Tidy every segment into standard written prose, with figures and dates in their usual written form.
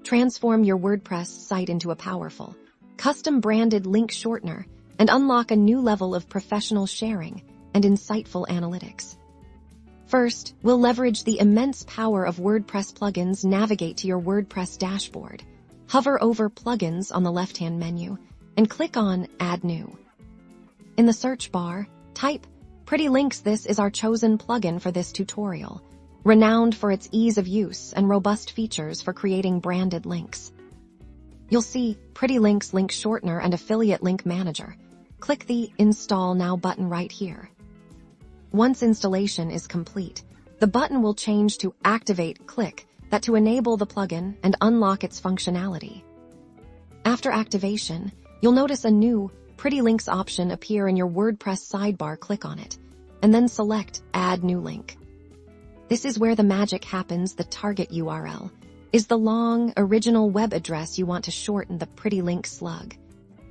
Transform your WordPress site into a powerful, custom-branded link shortener and unlock a new level of professional sharing and insightful analytics. First, we'll leverage the immense power of WordPress plugins. Navigate to your WordPress dashboard. Hover over Plugins on the left-hand menu and click on Add New. In the search bar, type Pretty Links. This is our chosen plugin for this tutorial, renowned for its ease of use and robust features for creating branded links. You'll see Pretty Links Link Shortener and Affiliate Link Manager. Click the Install Now button right here. Once installation is complete, the button will change to Activate. Click that to enable the plugin and unlock its functionality. After activation, you'll notice a new Pretty Links option appear in your WordPress sidebar. Click on it, and then select Add New Link. This is where the magic happens. The target URL is the long, original web address you want to shorten. The Pretty Link Slug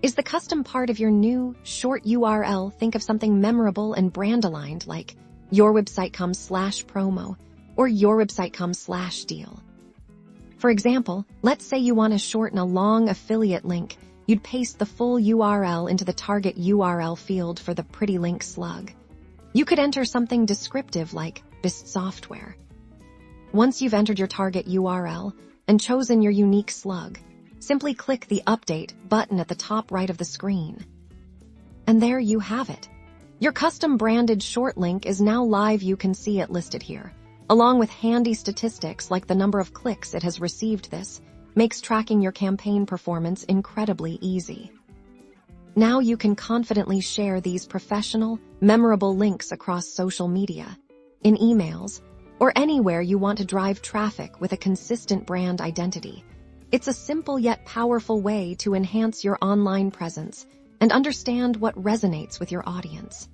is the custom part of your new short URL. Think of something memorable and brand-aligned like yourwebsite.com/promo or yourwebsite.com/deal. For example, let's say you want to shorten a long affiliate link. You'd paste the full URL into the target URL field for the Pretty Link Slug. You could enter something descriptive like BIST software. Once you've entered your target URL and chosen your unique slug, simply click the Update button at the top right of the screen. And there you have it. Your custom branded short link is now live. You can see it listed here, along with handy statistics like the number of clicks it has received. This makes tracking your campaign performance incredibly easy. Now you can confidently share these professional, memorable links across social media, in emails, or anywhere you want to drive traffic with a consistent brand identity. It's a simple yet powerful way to enhance your online presence and understand what resonates with your audience.